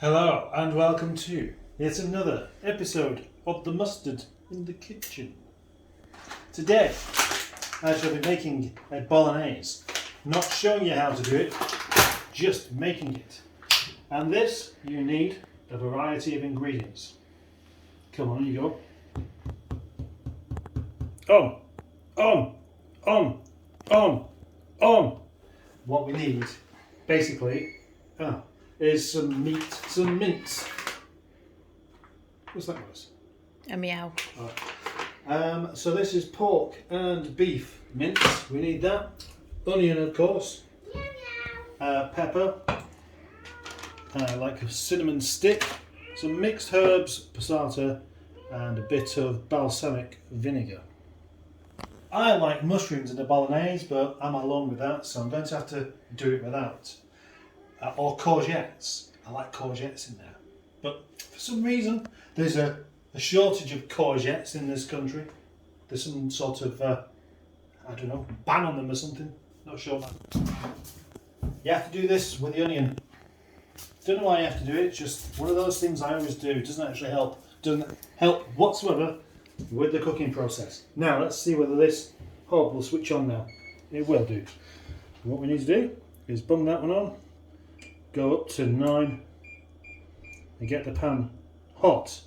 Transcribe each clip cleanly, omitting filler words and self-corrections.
Hello and welcome to yet another episode of The Mustard in the Kitchen. Today I shall be making a Bolognese, not showing you how to do it, just making it. And this you need a variety of ingredients. Come on, you go. On. What we need basically is some meat, some mince. What's that was? A meow. So this is pork and beef mince. We need that. Onion, of course. Pepper. Like a cinnamon stick. Some mixed herbs, passata, and a bit of balsamic vinegar. I like mushrooms in the bolognese, but I'm alone with that, so I'm going to have to do it without. Or courgettes. I like courgettes in there. But for some reason, there's a shortage of courgettes in this country. There's some sort of, ban on them or something. Not sure. You have to do this with the onion. Don't know why you have to do it. It's just one of those things I always do. It doesn't actually help. Doesn't help whatsoever with the cooking process. Now let's see whether this hob will switch on now. It will do. What we need to do is bung that one on, go up to 9 and get the pan hot.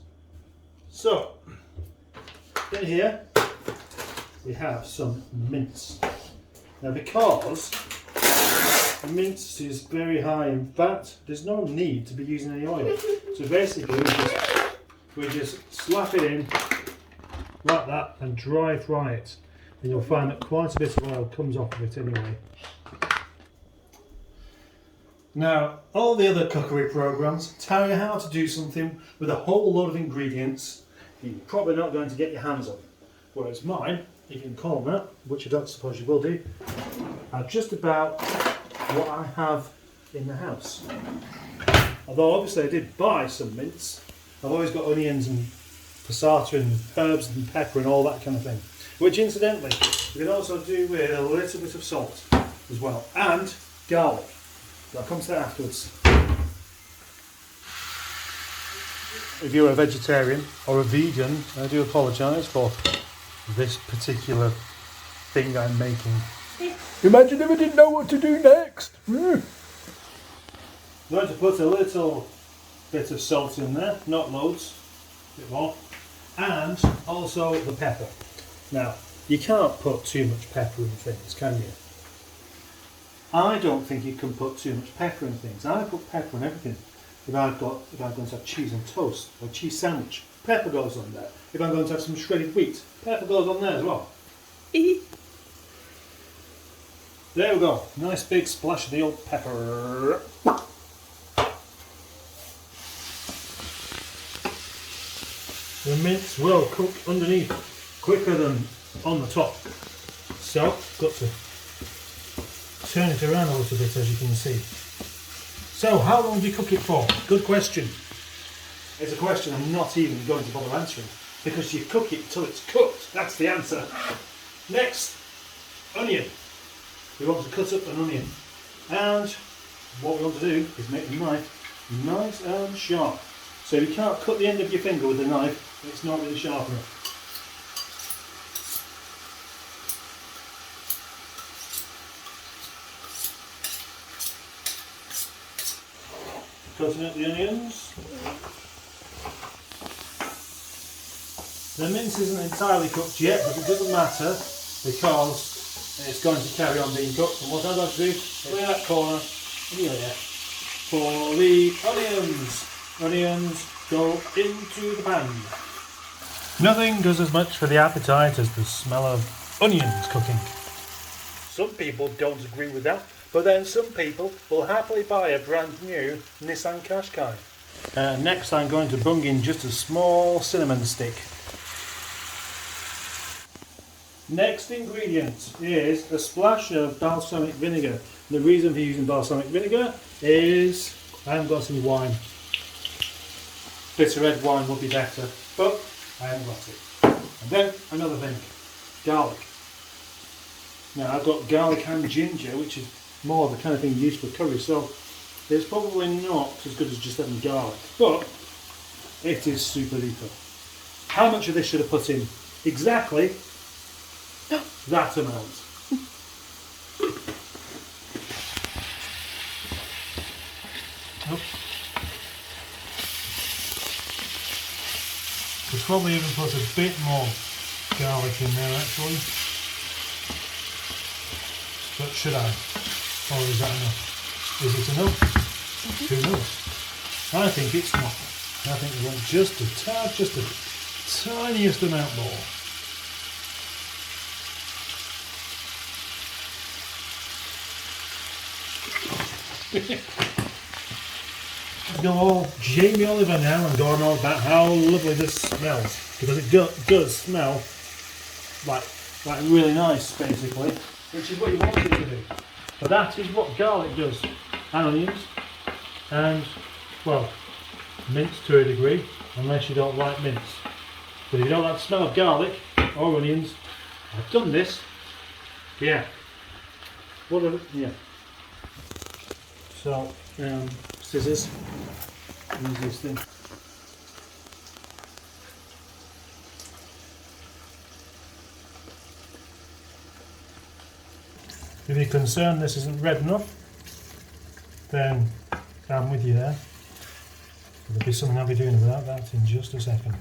So in here we have some mince. Now because the mince is very high in fat, there's no need to be using any oil. So basically we just slap it in like that and dry fry it, and you'll find that quite a bit of oil comes off of it anyway. Now, all the other cookery programs tell you how to do something with a whole lot of ingredients you're probably not going to get your hands on. Whereas mine, if you can call them that, which I don't suppose you will do, are just about what I have in the house. Although obviously I did buy some mince. I've always got onions and passata and herbs and pepper and all that kind of thing. Which incidentally, you can also do with a little bit of salt as well. And garlic. I'll come to that afterwards. If you're a vegetarian or a vegan, I do apologise for this particular thing I'm making. Imagine if I didn't know what to do next. I'm going to put a little bit of salt in there, not loads, a bit more, and also the pepper. Now, you can't put too much pepper in things, can you? I don't think you can put too much pepper in things. I put pepper in everything. If I'm going to have cheese and toast or cheese sandwich, pepper goes on there. If I'm going to have some shredded wheat, pepper goes on there as well. There we go. Nice big splash of the old pepper. The mince will cook underneath quicker than on the top. So, got to turn it around a little bit, as you can see. So, how long do you cook it for? Good question. It's a question I'm not even going to bother answering, because you cook it until it's cooked. That's the answer. Next, onion. We want to cut up an onion. And what we want to do is make the knife nice and sharp. So if you can't cut the end of your finger with the knife, it's not really sharp enough. Cutting up the onions. The mince isn't entirely cooked yet, but it doesn't matter because it's going to carry on being cooked. And what I'm going to do is clear that corner here for the onions. Onions go into the pan. Nothing does as much for the appetite as the smell of onions cooking. Some people don't agree with that, but then some people will happily buy a brand new Nissan Qashqai. Next I'm going to bung in just a small cinnamon stick. Next ingredient is a splash of balsamic vinegar. The reason for using balsamic vinegar is I haven't got any wine. Bitter red wine would be better, but I haven't got it. And then another thing, garlic. Now I've got garlic and ginger, which is more the kind of thing used for curry, so It's probably not as good as just having garlic, but it is super duper. How much of this should I put in? Exactly that amount. Oh. Could probably even put a bit more garlic in there actually. But should I? Or is that enough? Is it enough? Who knows? I think it's not. I think we want just a tad, just the tiniest amount more. Go all Jamie Oliver now and go on all about how lovely this smells, because it does smell like really nice basically, which is what you want it to do. But that is what garlic does, and onions, and well, mince to a degree, unless you don't like mince. But if you don't like the smell of garlic or onions, I've done this. Yeah. Yeah. So, scissors. Easiest thing. If you're concerned this isn't red enough, then I'm with you there. There'll be something I'll be doing about that in just a second.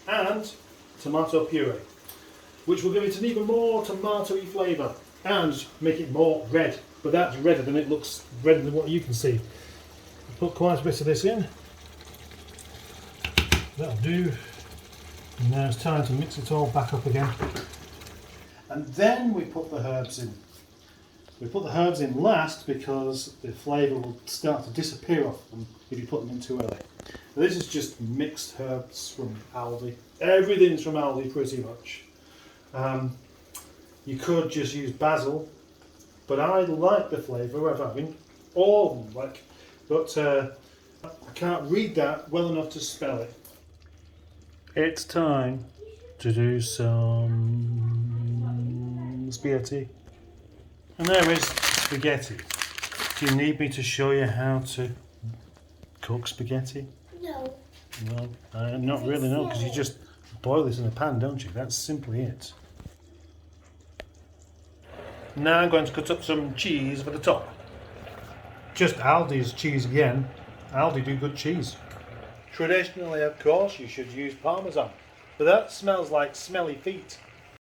And tomato puree, which will give it an even more tomatoey flavour and make it more red. But that's redder than it looks, redder than what you can see. Put quite a bit of this in. That'll do. And now it's time to mix it all back up again. And then we put the herbs in. We put the herbs in last because the flavour will start to disappear off them if you put them in too early. This is just mixed herbs from Aldi. Everything's from Aldi pretty much. You could just use basil, but I like the flavour of having all of them, but I can't read that well enough to spell it. It's time to do some spaghetti. And there is spaghetti. Do you need me to show you how to cook spaghetti? No. Well, not really, no, because you just boil this in a pan, don't you? That's simply it. Now I'm going to cut up some cheese for the top. Just Aldi's cheese again. Aldi do good cheese. Traditionally, of course, you should use Parmesan, but that smells like smelly feet.